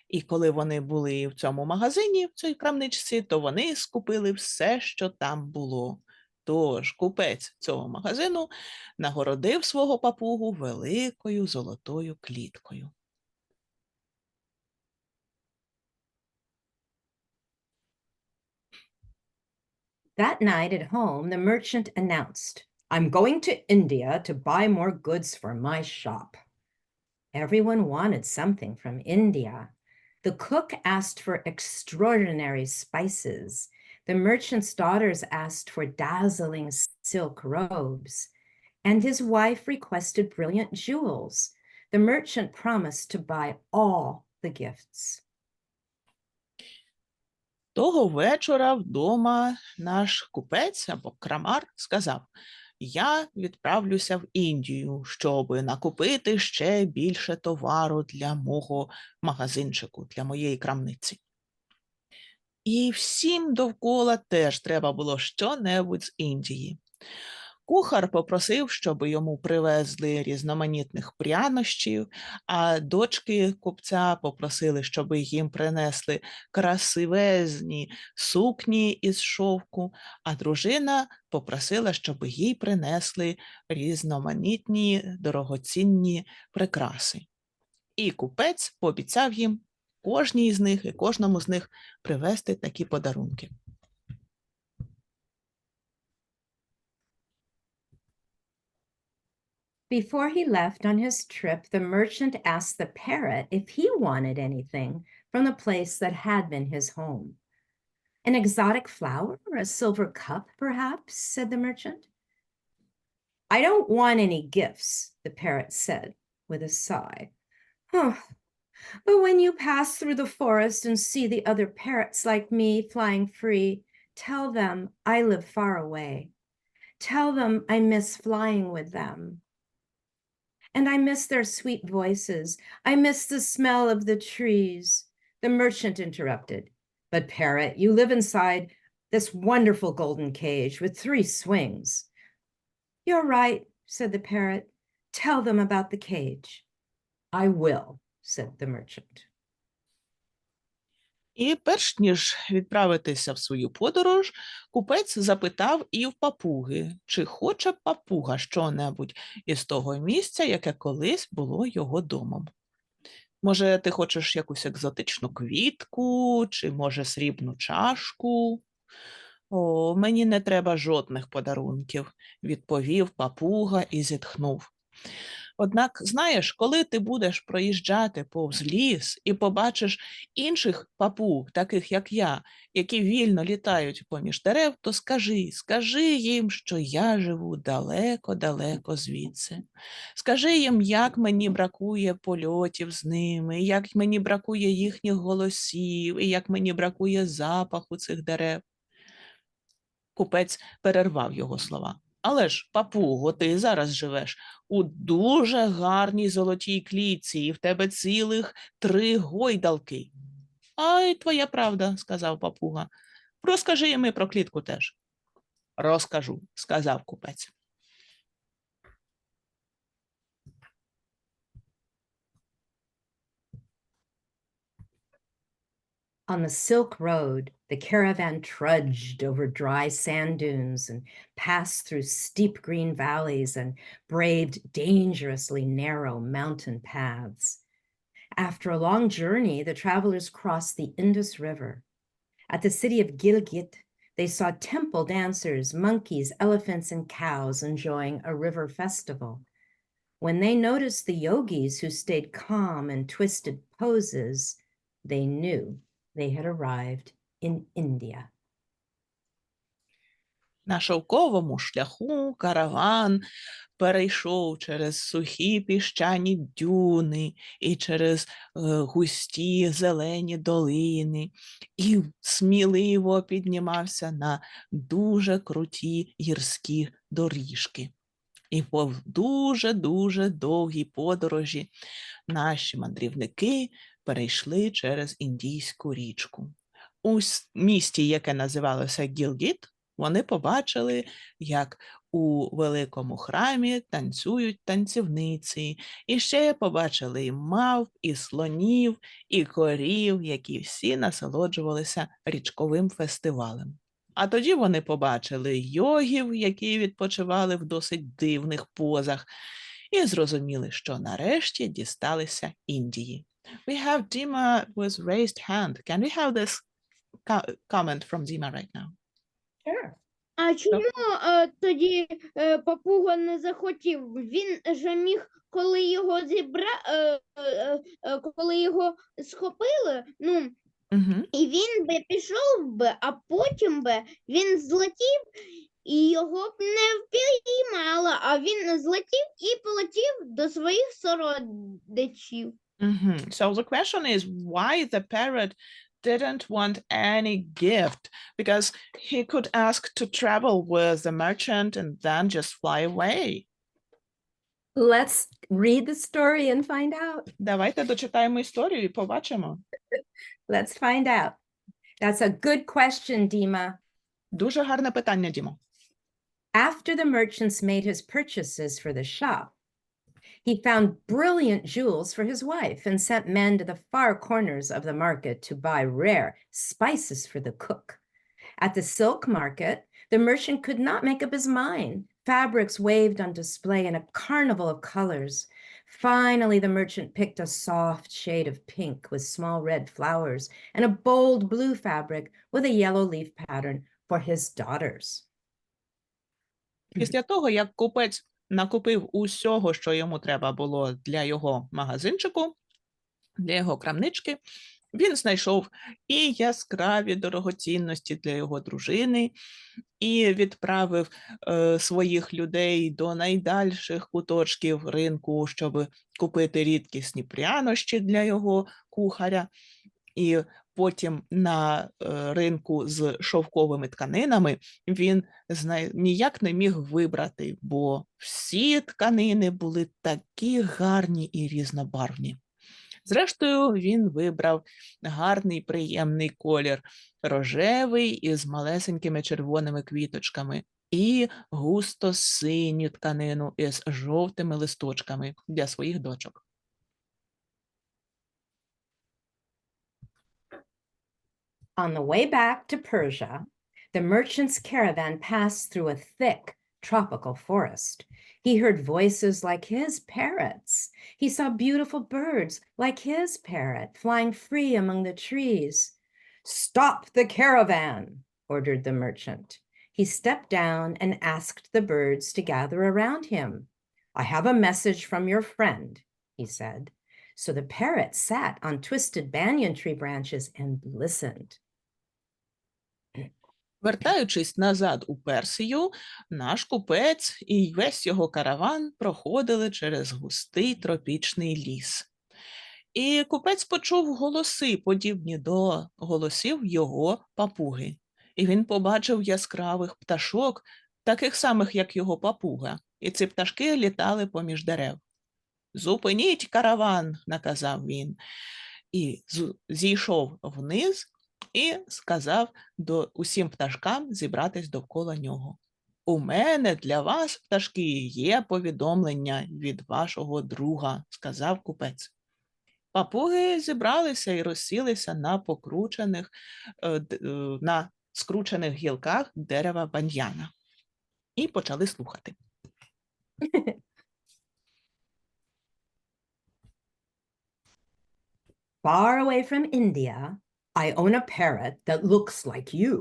І коли вони були в цьому магазині, в цій крамничці, то вони скупили все, що там було. Тож купець цього магазину нагородив свого папугу великою золотою кліткою. That night at home, the merchant announced, "I'm going to India to buy more goods for my shop." Everyone wanted something from India. The cook asked for extraordinary spices. The merchant's daughters asked for dazzling silk robes. And his wife requested brilliant jewels. The merchant promised to buy all the gifts. Того вечора вдома наш купець або крамар сказав: «Я відправлюся в Індію, щоб накупити ще більше товару для мого магазинчику, для моєї крамниці». І всім довкола теж треба було що-небудь з Індії. Кухар попросив, щоб йому привезли різноманітних прянощів, а дочки купця попросили, щоб їм принесли красивезні сукні із шовку, а дружина попросила, щоб їй принесли різноманітні дорогоцінні прикраси. І купець пообіцяв їм кожній з них і кожному з них привезти такі подарунки. Before he left on his trip, the merchant asked the parrot if he wanted anything from the place that had been his home. An exotic flower or a silver cup, perhaps, said the merchant. I don't want any gifts, the parrot said with a sigh. Oh, but when you pass through the forest and see the other parrots like me flying free, tell them I live far away. Tell them I miss flying with them. And I miss their sweet voices. I miss the smell of the trees. The merchant interrupted. But parrot, you live inside this wonderful golden cage with 3 swings. You're right, said the parrot. Tell them about the cage. I will, said the merchant. І перш ніж відправитися в свою подорож, купець запитав і в папуги, чи хоче папуга що-небудь із того місця, яке колись було його домом. Може, ти хочеш якусь екзотичну квітку, чи, може, срібну чашку? О, мені не треба жодних подарунків, відповів папуга і зітхнув. Однак, знаєш, коли ти будеш проїжджати повз ліс і побачиш інших папуг, таких як я, які вільно літають поміж дерев, то скажи їм, що я живу далеко-далеко звідси. Скажи їм, як мені бракує польотів з ними, як мені бракує їхніх голосів, і як мені бракує запаху цих дерев. Купець перервав його слова. Але ж, папуго, ти зараз живеш у дуже гарній золотій клітці, і в тебе цілих 3 гойдалки. Ай, твоя правда, сказав папуга. Розкажи їм і про клітку теж. Розкажу, сказав купець. On the Silk Road, the caravan trudged over dry sand dunes and passed through steep green valleys and braved dangerously narrow mountain paths. After a long journey, the travelers crossed the Indus River. At the city of Gilgit, they saw temple dancers, monkeys, elephants, and cows enjoying a river festival. When they noticed the yogis who stayed calm in twisted poses, they knew they had arrived in India. На шовковому шляху караван перейшов через сухі піщані дюни і через густі зелені долини і сміливо піднімався на дуже круті гірські доріжки. І по дуже-дуже довгій подорожі наші мандрівники перейшли через Індійську річку. У місті, яке називалося Гілгіт, вони побачили, як у великому храмі танцюють танцівниці. І ще побачили і мавп, і слонів, і корів, які всі насолоджувалися річковим фестивалем. А тоді вони побачили йогів, які відпочивали в досить дивних позах, і зрозуміли, що нарешті дісталися Індії. We have Dima with raised hand. Can we have this comment from Dima right now? Sure. А чому тоді папуга не захотів? Він же міг, коли його коли його схопили, і він би пішов би, а потім би він злетів, і його б не впіймали, а він злетів і полетів до своїх сородичів. So the question is why the parrot didn't want any gift, because he could ask to travel with the merchant and then just fly away. Let's read the story and find out. Давайте дочитаємо історію і побачимо. Let's find out. That's a good question, Dima. Дуже гарне питання, Дімо. After the merchants made his purchases for the shop, he found brilliant jewels for his wife and sent men to the far corners of the market to buy rare spices for the cook. At the silk market, the merchant could not make up his mind. Fabrics waved on display in a carnival of colors. Finally, the merchant picked a soft shade of pink with small red flowers and a bold blue fabric with a yellow leaf pattern for his daughters. Після того, як купець накупив усього, що йому треба було для його магазинчику, для його крамнички, він знайшов і яскраві дорогоцінності для його дружини, і відправив своїх людей до найдальших куточків ринку, щоб купити рідкісні прянощі для його кухаря. І потім на ринку з шовковими тканинами він ніяк не міг вибрати, бо всі тканини були такі гарні і різнобарвні. Зрештою, він вибрав гарний, приємний колір, рожевий із малесенькими червоними квіточками, і густо синю тканину із жовтими листочками для своїх дочок. On the way back to Persia, the merchant's caravan passed through a thick tropical forest. He heard voices like his parrots. He saw beautiful birds like his parrot flying free among the trees. "Stop the caravan," ordered the merchant. He stepped down and asked the birds to gather around him. "I have a message from your friend," he said. So the parrots sat on twisted banyan tree branches and listened. Вертаючись назад у Персію, наш купець і весь його караван проходили через густий тропічний ліс. І купець почув голоси, подібні до голосів його папуги. І він побачив яскравих пташок, таких самих, як його папуга. І ці пташки літали поміж дерев. «Зупиніть караван», – наказав він. І зійшов вниз і сказав усім пташкам зібратись довкола нього. «У мене для вас, пташки, є повідомлення від вашого друга», – сказав купець. Папуги зібралися і розсілися на скручених гілках дерева баньяна. І почали слухати. Far away from India, I own a parrot that looks like you.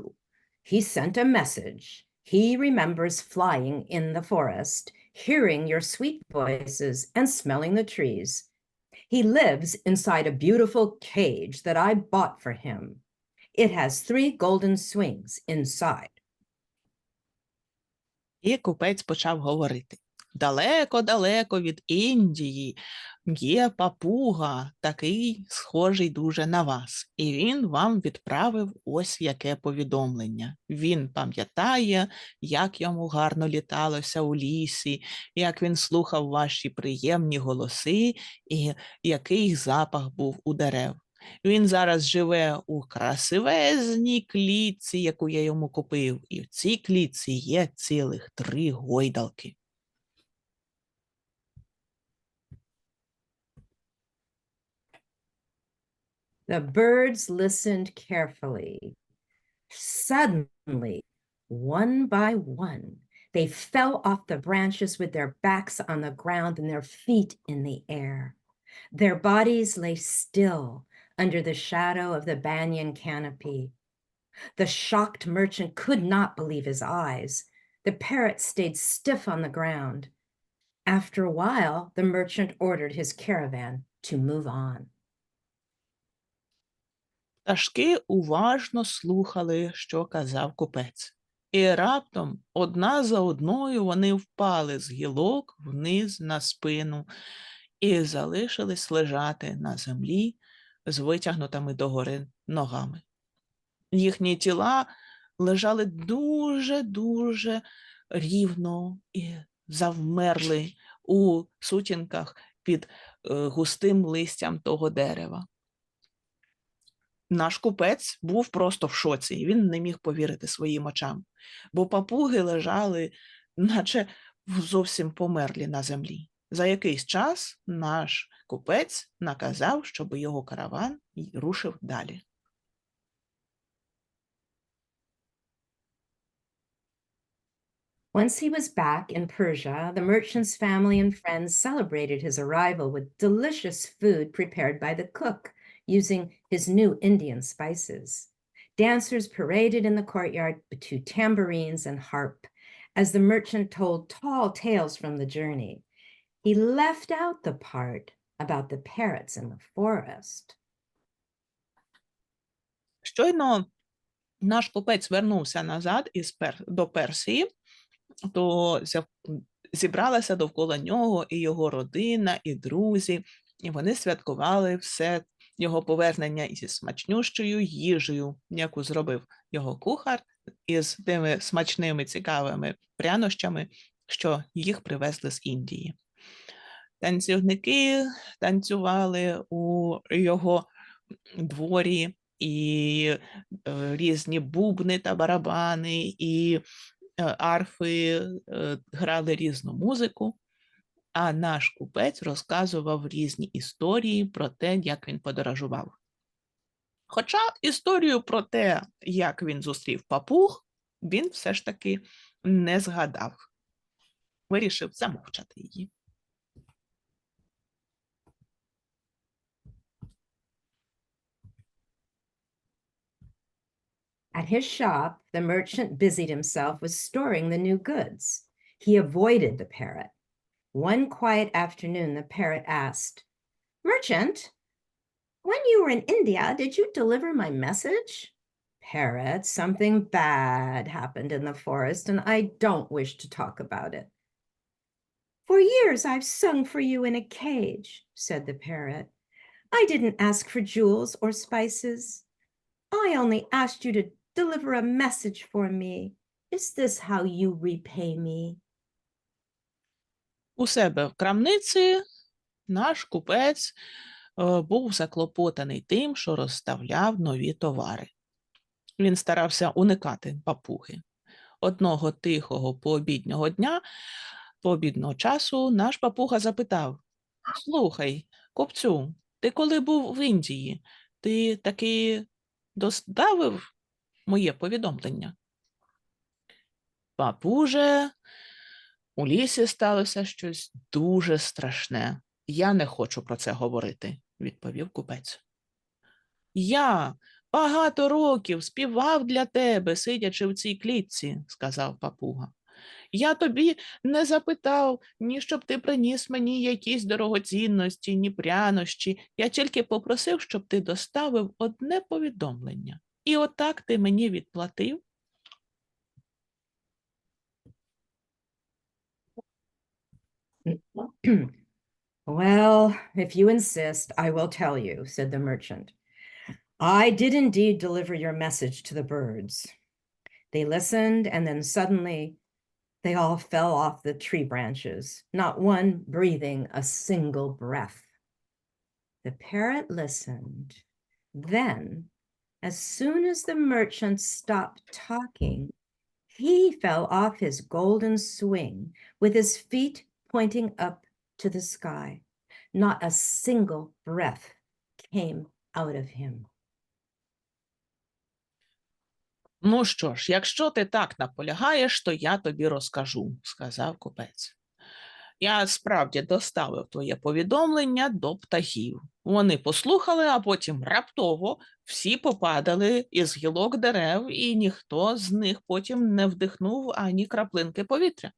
He sent a message. He remembers flying in the forest, hearing your sweet voices and smelling the trees. He lives inside a beautiful cage that I bought for him. It has 3 golden swings inside. І купець почав говорити. Далеко-далеко від Індії є папуга, такий схожий дуже на вас. І він вам відправив ось яке повідомлення. Він пам'ятає, як йому гарно літалося у лісі, як він слухав ваші приємні голоси і який запах був у дерев. Він зараз живе у красивезній клітці, яку я йому купив. І в цій клітці є цілих 3 гойдалки. The birds listened carefully. Suddenly, one by one, they fell off the branches with their backs on the ground and their feet in the air. Their bodies lay still under the shadow of the banyan canopy. The shocked merchant could not believe his eyes. The parrot stayed stiff on the ground. After a while, the merchant ordered his caravan to move on. Пташки уважно слухали, що казав купець. І раптом одна за одною вони впали з гілок вниз на спину і залишились лежати на землі з витягнутими догори ногами. Їхні тіла лежали дуже-дуже рівно і завмерли у сутінках під густим листям того дерева. Наш купець був просто в шоці, і він не міг повірити своїм очам, бо папуги лежали наче зовсім померлі на землі. За якийсь час наш купець наказав, щоб його караван рушив далі. Once he was back in Persia, the merchant's family and friends celebrated his arrival with delicious food prepared by the cook using his new Indian spices. Dancers paraded in the courtyard to tambourines and harp as the merchant told tall tales from the journey. He left out the part about the parrots in the forest. Щойно наш купець вернувся назад до Персії, то зібралася довкола нього і його родина, і друзі, і вони святкували все його повернення із смачнющою їжею, яку зробив його кухар, із тими смачними цікавими прянощами, що їх привезли з Індії. Танцівники танцювали у його дворі, і різні бубни та барабани, і арфи грали різну музику, а наш купець розказував різні історії про те, як він подорожував. Хоча історію про те, як він зустрів папуг, він все ж таки не згадав. Вирішив замовчати її. At his shop, the merchant busied himself with storing the new goods. He avoided the parrot. One quiet afternoon, the parrot asked, "Merchant, when you were in India, did you deliver my message?" "Parrot, something bad happened in the forest, and I don't wish to talk about it." "For years I've sung for you in a cage," said the parrot. "I didn't ask for jewels or spices. I only asked you to deliver a message for me. Is this how you repay me?" У себе в крамниці наш купець був заклопотаний тим, що розставляв нові товари. Він старався уникати папуги. Одного тихого пообідного часу, наш папуга запитав: "Слухай, купцю, ти коли був в Індії, ти таки доставив моє повідомлення?" "Папуже, у лісі сталося щось дуже страшне. Я не хочу про це говорити", відповів купець. "Я багато років співав для тебе, сидячи в цій клітці", сказав папуга. "Я тобі не запитав, ні щоб ти приніс мені якісь дорогоцінності, ні прянощі. Я тільки попросив, щоб ти доставив одне повідомлення. І отак ти мені відплатив?" "Well, if you insist, I will tell you," said the merchant. "I did indeed deliver your message to the birds. They listened, and then suddenly they all fell off the tree branches, not one breathing a single breath." The parrot listened. Then, as soon as the merchant stopped talking, he fell off his golden swing with his feet pointing up to the sky. Not a single breath came out of him. "Ну що ж, якщо ти так наполягаєш, то я тобі розкажу", сказав купець. "Я справді доставив твоє повідомлення до птахів. Вони послухали, а потім раптово всі попадали із гілок дерев, і ніхто з них потім не вдихнув ані краплинки повітря."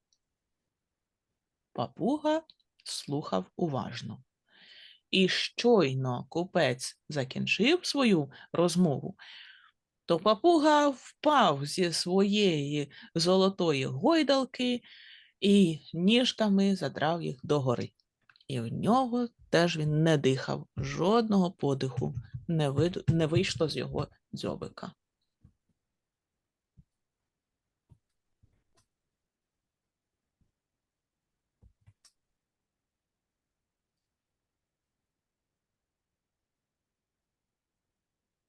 Папуга слухав уважно. І щойно купець закінчив свою розмову, то папуга впав зі своєї золотої гойдалки і ніжками задрав їх догори. І в нього теж він не дихав, жодного подиху не вийшло з його дзьобика.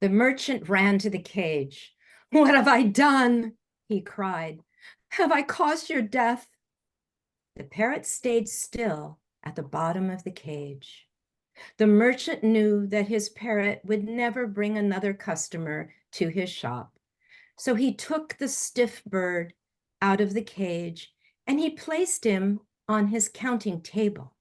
The merchant ran to the cage. "What have I done?" he cried. "Have I caused your death? The parrot stayed still at the bottom of the cage. The merchant knew that his parrot would never bring another customer to his shop. So he took the stiff bird out of the cage and he placed him on his counting table.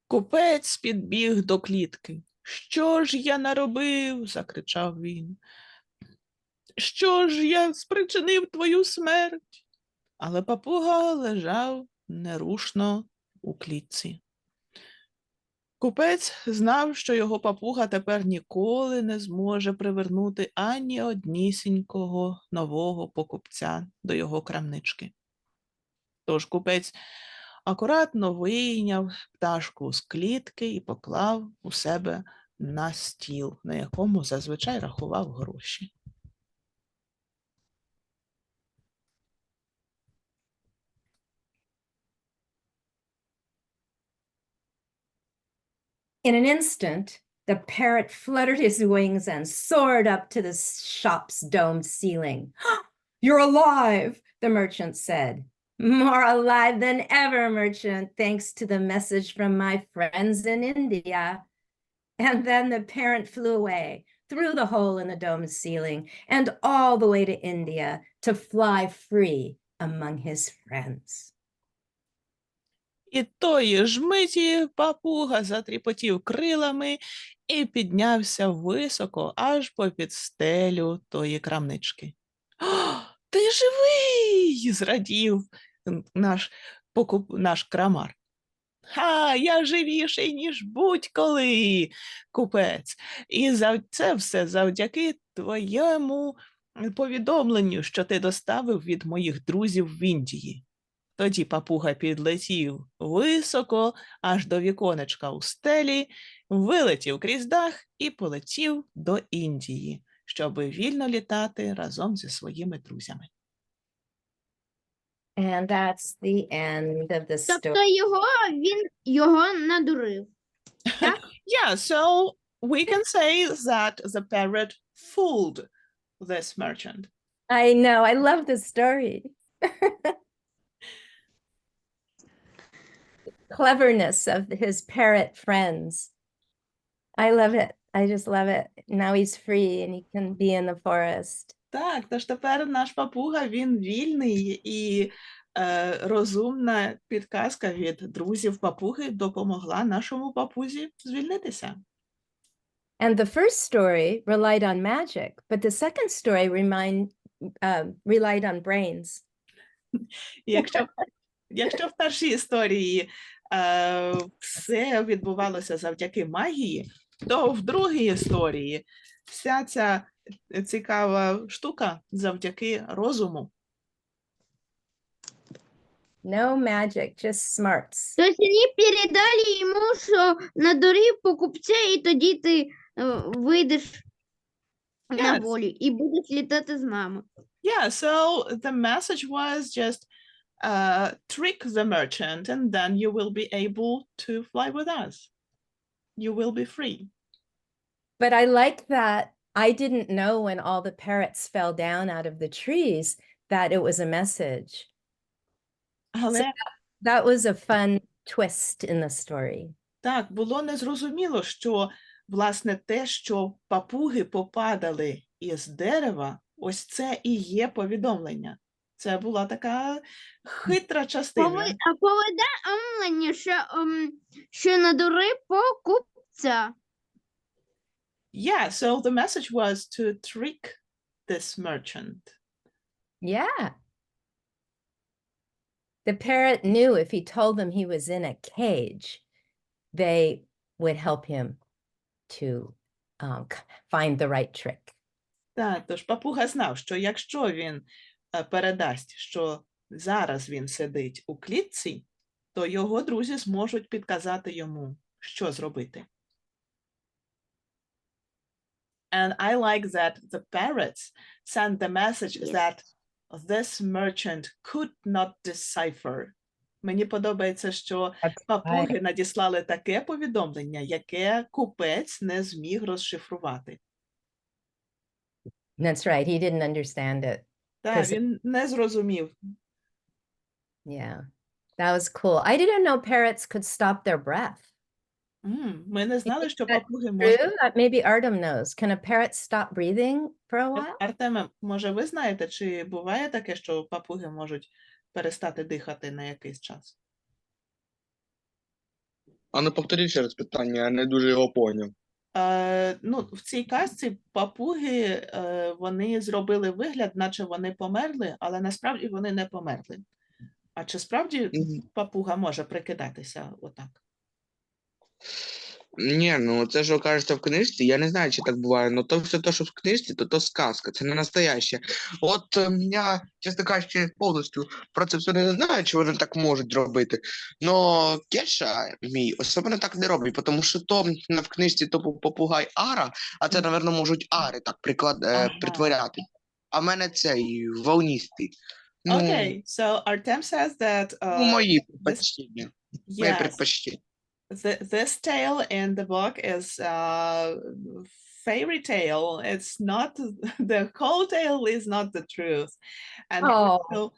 Купець підбіг до клітки. «Що ж я наробив?» – закричав він. «Що ж я спричинив твою смерть?» Але папуга лежав нерушно у клітці. Купець знав, що його папуга тепер ніколи не зможе привернути ані однісінького нового покупця до його крамнички. Тож купець акуратно вийняв пташку з клітки і поклав у себе на стіл, на якому зазвичай рахував гроші. In an instant, the parrot fluttered his wings and soared up to the shop's domed ceiling. "You're alive," the merchant said. "More alive than ever, merchant, thanks to the message from my friends in India." And then the parrot flew away through the hole in the domed ceiling and all the way to India to fly free among his friends. І тої ж миті папуга затріпотів крилами і піднявся високо, аж попід стелю тої крамнички. «О, ти живий!» – зрадів наш крамар. «Ха, я живіший, ніж будь-коли, купець! І це все завдяки твоєму повідомленню, що ти доставив від моїх друзів в Індії». Тоді папуга підлетів високо, аж до віконечка у стелі, вилетів крізь дах і полетів до Індії, щоби вільно літати разом зі своїми друзями. And that's the end of the story. Тобто він його надурив. Yeah, so we can say that the parrot fooled this merchant. I know, I love the story. Cleverness of his parrot friends. I love it. I just love it. Now he's free and he can be in the forest. Так, тож тепер наш папуга, він вільний, і розумна підказка від друзів папуги допомогла нашому папузі звільнитися. And the first story relied on magic, but the second story relied on brains. Якщо в першій історії все відбувалося завдяки магії, то в другій історії вся ця цікава штука завдяки розуму. No magic, just smarts. Тобто вони передали йому, що надурив покупця, і тоді ти вийдеш на Yes. волю і будеш літати з мамою. Yeah, so the message was just trick the merchant and then you will be able to fly with us. You will be free. But I like that I didn't know when all the parrots fell down out of the trees that it was a message. Але That was a fun twist in the story. так, було незрозуміло, що, власне, те, що папуги попадали із дерева, ось це і є повідомлення. Це була така хитра частина. Повідомлення, що надурив покупця. Yeah, so the message was to trick this merchant. Yeah. The parrot knew if he told them he was in a cage, they would help him to find the right trick. Так, тож папуга знав, що якщо він передасть, що зараз він сидить у клітці, то його друзі зможуть підказати йому, що зробити. And I like that the parrots sent the message that this merchant could not decipher. Мені подобається, що папуги надіслали таке повідомлення, яке купець не зміг розшифрувати. That's right. He didn't understand it. Так, він не зрозумів. Yeah, that was cool. I didn't know parrots could stop their breath. Ми не знали, що that папуги можуть. True? Maybe Artem knows. Can a parrot stop breathing for a while? Артеме, може, ви знаєте, чи буває таке, що папуги можуть перестати дихати на якийсь час? А ну повторіть ще раз питання, я не дуже його поняв. Ну, в цій казці папуги, вони зробили вигляд, наче вони померли, але насправді вони не померли. А чи справді папуга може прикидатися отак? Ні, ну це ж ви кажете в книжці, я не знаю, чи так буває, але то все те, що в книжці, то сказка, це не настояще. От я, чесно кажучи, повністю про це все не знаю, чи вони так можуть робити. Но Кеша мій особливо так не робить, тому що то в книжці то попугай Ара, а це, напевно, можуть Ари так притворяти. А в мене цей волністий. Ну, Okay, so Artem says that мої предпочтення. Моє yes, предпочтення. this tale in the book is fairy tale. It's not the whole tale is not the truth. And also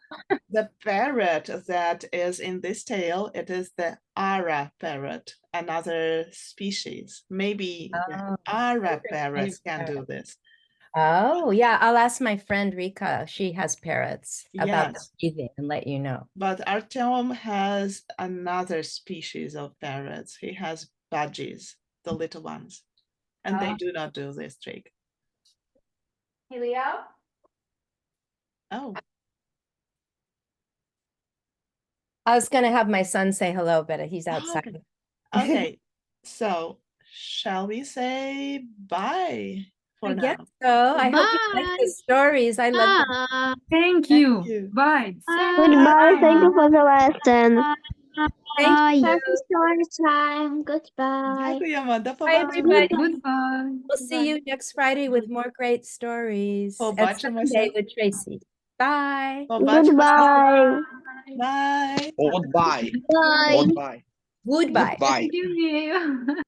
the parrot that is in this tale, it is the Ara parrot, another species. Maybe the Ara parrots can do this. Oh, yeah. I'll ask my friend Rika. She has parrots about the Yes. breathing and let you know. But Artem has another species of parrots. He has budgies, the little ones, and they do not do this trick. Hey, Leo? Oh, I was going to have my son say hello, but he's outside. okay. So shall we say bye for I now? guess so. I hope you like the Bye. stories. I love them. Bye. Thank you. you. Bye. Goodbye. Thank you for the lesson. Thank you. Happy story time. Goodbye. Дякуємо, до Bye, побачення. everybody. Goodbye. We'll see you next Friday with more great stories. And Побачимося. Sunday with Tracy. Bye. Побачимося. Goodbye. Bye. Goodbye. Bye. Goodbye. Goodbye. Goodbye. Thank you.